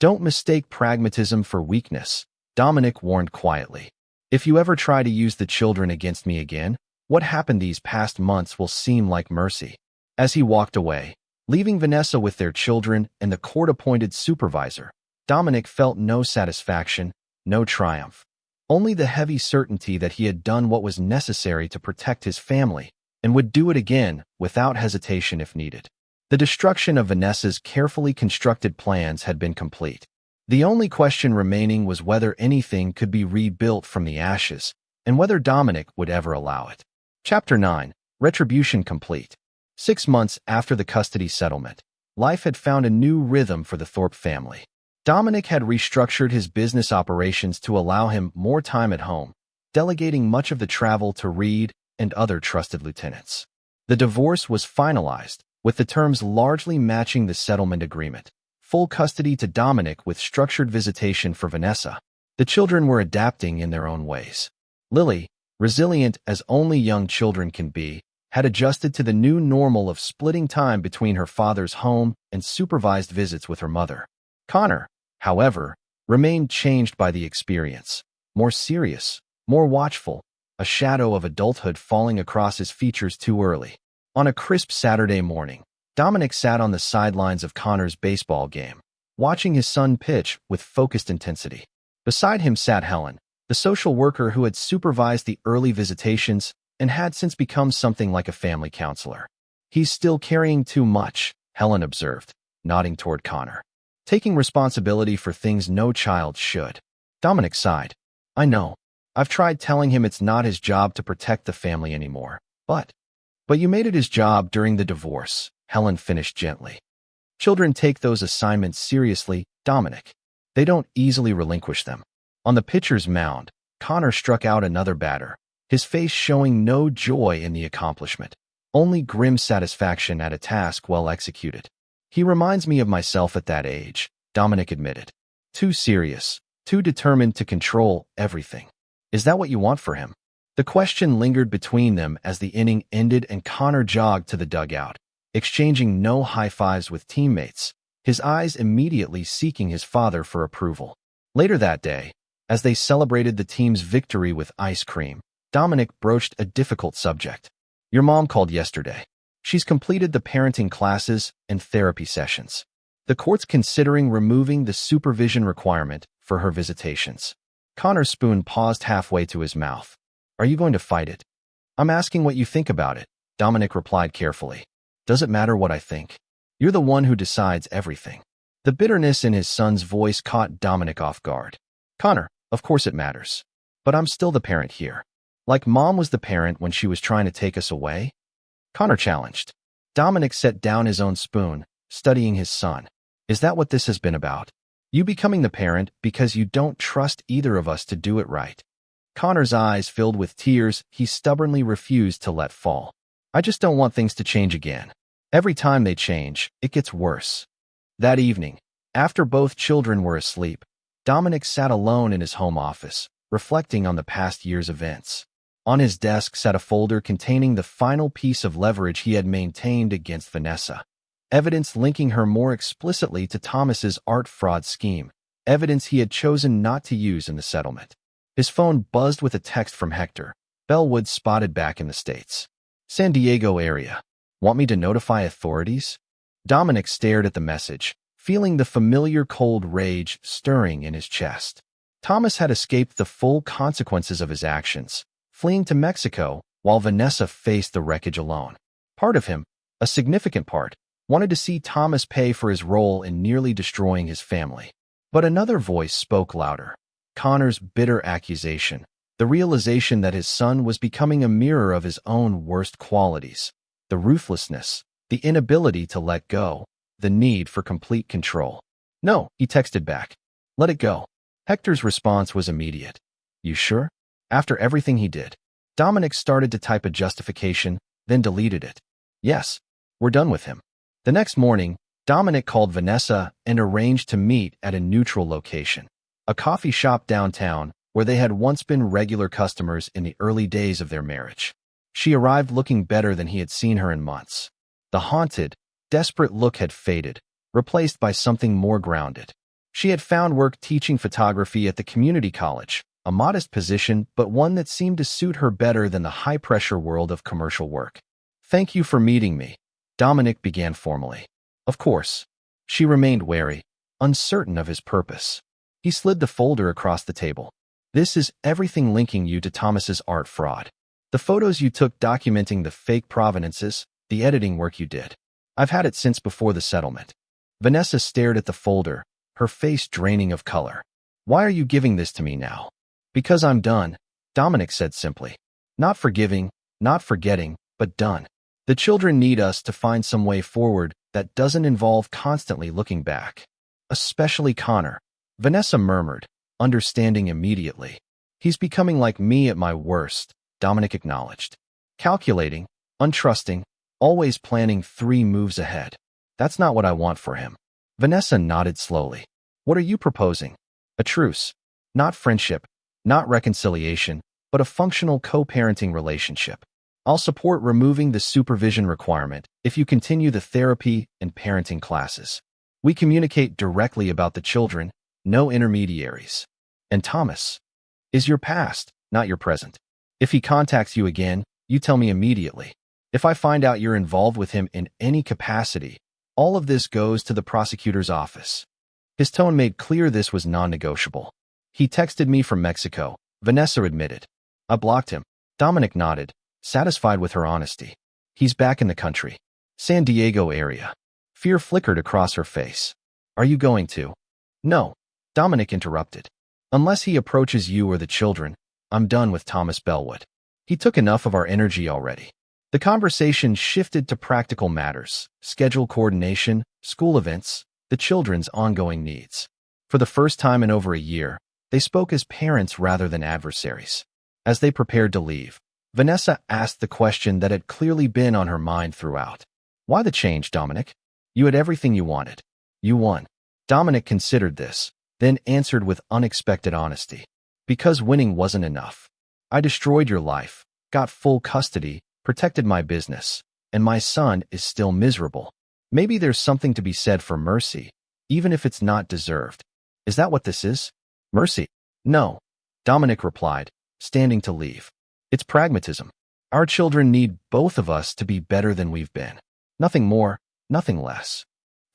"Don't mistake pragmatism for weakness," Dominic warned quietly. "If you ever try to use the children against me again, what happened these past months will seem like mercy." As he walked away, leaving Vanessa with their children and the court-appointed supervisor, Dominic felt no satisfaction, no triumph. Only the heavy certainty that he had done what was necessary to protect his family, and would do it again without hesitation if needed. The destruction of Vanessa's carefully constructed plans had been complete. The only question remaining was whether anything could be rebuilt from the ashes, and whether Dominic would ever allow it. Chapter 9. Retribution complete. 6 months after the custody settlement, life had found a new rhythm for the Thorpe family. Dominic had restructured his business operations to allow him more time at home, delegating much of the travel to Reed and other trusted lieutenants. The divorce was finalized, with the terms largely matching the settlement agreement. Full custody to Dominic with structured visitation for Vanessa. The children were adapting in their own ways. Lily, resilient as only young children can be, had adjusted to the new normal of splitting time between her father's home and supervised visits with her mother. Connor, however, remained changed by the experience, more serious, more watchful, a shadow of adulthood falling across his features too early. On a crisp Saturday morning, Dominic sat on the sidelines of Connor's baseball game, watching his son pitch with focused intensity. Beside him sat Helen, the social worker who had supervised the early visitations and had since become something like a family counselor. "He's still carrying too much," Helen observed, nodding toward Connor. "Taking responsibility for things no child should." Dominic sighed. "I know. I've tried telling him it's not his job to protect the family anymore, but you made it his job during the divorce," Helen finished gently. "Children take those assignments seriously, Dominic. They don't easily relinquish them." On the pitcher's mound, Connor struck out another batter, his face showing no joy in the accomplishment, only grim satisfaction at a task well executed. "He reminds me of myself at that age," Dominic admitted. "Too serious, too determined to control everything." "Is that what you want for him?" The question lingered between them as the inning ended and Connor jogged to the dugout, exchanging no high-fives with teammates, his eyes immediately seeking his father for approval. Later that day, as they celebrated the team's victory with ice cream, Dominic broached a difficult subject. "Your mom called yesterday. She's completed the parenting classes and therapy sessions. The court's considering removing the supervision requirement for her visitations." Connor's spoon paused halfway to his mouth. "Are you going to fight it?" "I'm asking what you think about it," Dominic replied carefully. "Does it matter what I think? You're the one who decides everything." The bitterness in his son's voice caught Dominic off guard. "Connor, of course it matters. But I'm still the parent here. Like mom was the parent when she was trying to take us away? Connor challenged. Dominic set down his own spoon, studying his son. Is that what this has been about? You becoming the parent because you don't trust either of us to do it right. Connor's eyes filled with tears he stubbornly refused to let fall. I just don't want things to change again. Every time they change, it gets worse. That evening, after both children were asleep, Dominic sat alone in his home office, reflecting on the past year's events. On his desk sat a folder containing the final piece of leverage he had maintained against Vanessa. Evidence linking her more explicitly to Thomas's art fraud scheme, evidence he had chosen not to use in the settlement. His phone buzzed with a text from Hector. Bellwood spotted back in the States. San Diego area. Want me to notify authorities? Dominic stared at the message, feeling the familiar cold rage stirring in his chest. Thomas had escaped the full consequences of his actions, fleeing to Mexico while Vanessa faced the wreckage alone. Part of him, a significant part, wanted to see Thomas pay for his role in nearly destroying his family. But another voice spoke louder. Connor's bitter accusation, the realization that his son was becoming a mirror of his own worst qualities, the ruthlessness, the inability to let go, the need for complete control. No, he texted back. Let it go. Hector's response was immediate. You sure? After everything he did. Dominic started to type a justification, then deleted it. Yes, we're done with him. The next morning, Dominic called Vanessa and arranged to meet at a neutral location, a coffee shop downtown where they had once been regular customers in the early days of their marriage. She arrived looking better than he had seen her in months. The haunted, desperate look had faded, replaced by something more grounded. She had found work teaching photography at the community college, a modest position but one that seemed to suit her better than the high-pressure world of commercial work. Thank you for meeting me, Dominic began formally. Of course. She remained wary, uncertain of his purpose. He slid the folder across the table. This is everything linking you to Thomas's art fraud. The photos you took documenting the fake provenances, the editing work you did. I've had it since before the settlement. Vanessa stared at the folder, her face draining of color. Why are you giving this to me now? Because I'm done, Dominic said simply. Not forgiving, not forgetting, but done. The children need us to find some way forward that doesn't involve constantly looking back. Especially Connor. Vanessa murmured, understanding immediately. He's becoming like me at my worst, Dominic acknowledged. Calculating, untrusting, always planning 3 moves ahead. That's not what I want for him. Vanessa nodded slowly. What are you proposing? A truce. Not friendship, not reconciliation, but a functional co-parenting relationship. I'll support removing the supervision requirement if you continue the therapy and parenting classes. We communicate directly about the children, no intermediaries. And Thomas is your past, not your present. If he contacts you again, you tell me immediately. If I find out you're involved with him in any capacity, all of this goes to the prosecutor's office. His tone made clear this was non-negotiable. He texted me from Mexico, Vanessa admitted. I blocked him. Dominic nodded, satisfied with her honesty. He's back in the country. San Diego area. Fear flickered across her face. Are you going to? No, Dominic interrupted. Unless he approaches you or the children, I'm done with Thomas Bellwood. He took enough of our energy already. The conversation shifted to practical matters, schedule coordination, school events, the children's ongoing needs. For the first time in over a year, they spoke as parents rather than adversaries. As they prepared to leave, Vanessa asked the question that had clearly been on her mind throughout. Why the change, Dominic? You had everything you wanted. You won. Dominic considered this, then answered with unexpected honesty. Because winning wasn't enough. I destroyed your life, got full custody, protected my business, and my son is still miserable. Maybe there's something to be said for mercy, even if it's not deserved. Is that what this is? Mercy? No, Dominic replied, standing to leave. It's pragmatism. Our children need both of us to be better than we've been. Nothing more, nothing less.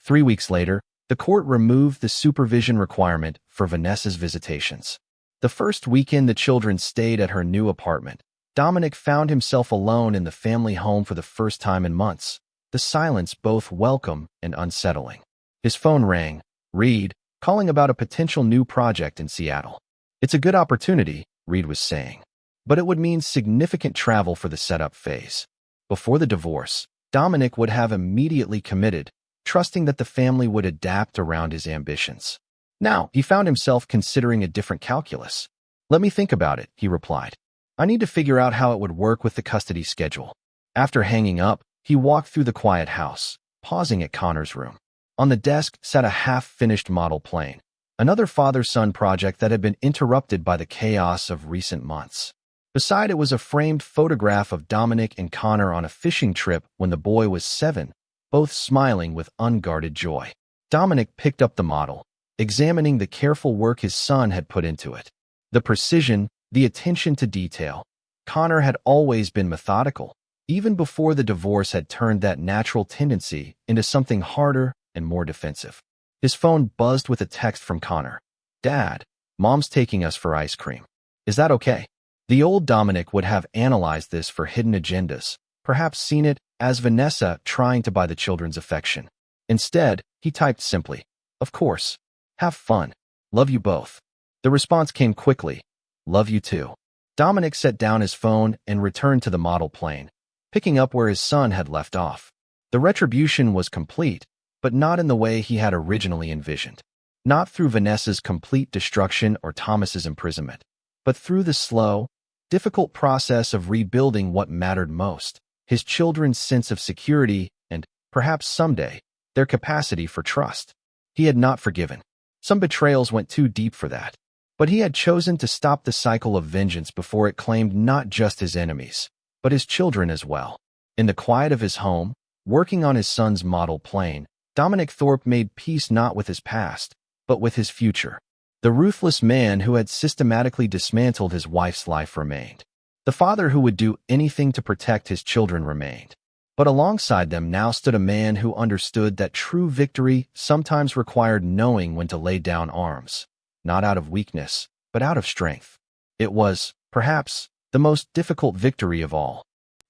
3 weeks later, the court removed the supervision requirement for Vanessa's visitations. The first weekend the children stayed at her new apartment, Dominic found himself alone in the family home for the first time in months, the silence both welcome and unsettling. His phone rang, Reed, calling about a potential new project in Seattle. It's a good opportunity, Reed was saying. but it would mean significant travel for the setup phase. Before the divorce, Dominic would have immediately committed, trusting that the family would adapt around his ambitions. Now, he found himself considering a different calculus. "Let me think about it," he replied. "I need to figure out how it would work with the custody schedule." After hanging up, he walked through the quiet house, pausing at Connor's room. On the desk sat a half-finished model plane, another father-son project that had been interrupted by the chaos of recent months. Beside it was a framed photograph of Dominic and Connor on a fishing trip when the boy was 7, both smiling with unguarded joy. Dominic picked up the model, examining the careful work his son had put into it. The precision, the attention to detail. Connor had always been methodical, even before the divorce had turned that natural tendency into something harder and more defensive. His phone buzzed with a text from Connor. "Dad, Mom's taking us for ice cream. Is that okay?" The old Dominic would have analyzed this for hidden agendas, perhaps seen it as Vanessa trying to buy the children's affection. Instead, he typed simply, "Of course. Have fun. Love you both." The response came quickly, "Love you too." Dominic set down his phone and returned to the model plane, picking up where his son had left off. The retribution was complete, but not in the way he had originally envisioned. Not through Vanessa's complete destruction or Thomas's imprisonment, but through the slow, difficult process of rebuilding what mattered most: his children's sense of security and, perhaps someday, their capacity for trust. He had not forgiven. Some betrayals went too deep for that. But he had chosen to stop the cycle of vengeance before it claimed not just his enemies, but his children as well. In the quiet of his home, working on his son's model plane, Dominic Thorpe made peace not with his past, but with his future. The ruthless man who had systematically dismantled his wife's life remained. The father who would do anything to protect his children remained. But alongside them now stood a man who understood that true victory sometimes required knowing when to lay down arms, not out of weakness, but out of strength. It was, perhaps, the most difficult victory of all.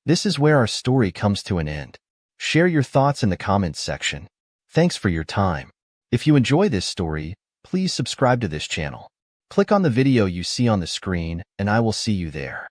This is where our story comes to an end. Share your thoughts in the comments section. Thanks for your time. If you enjoy this story, please subscribe to this channel. Click on the video you see on the screen, and I will see you there.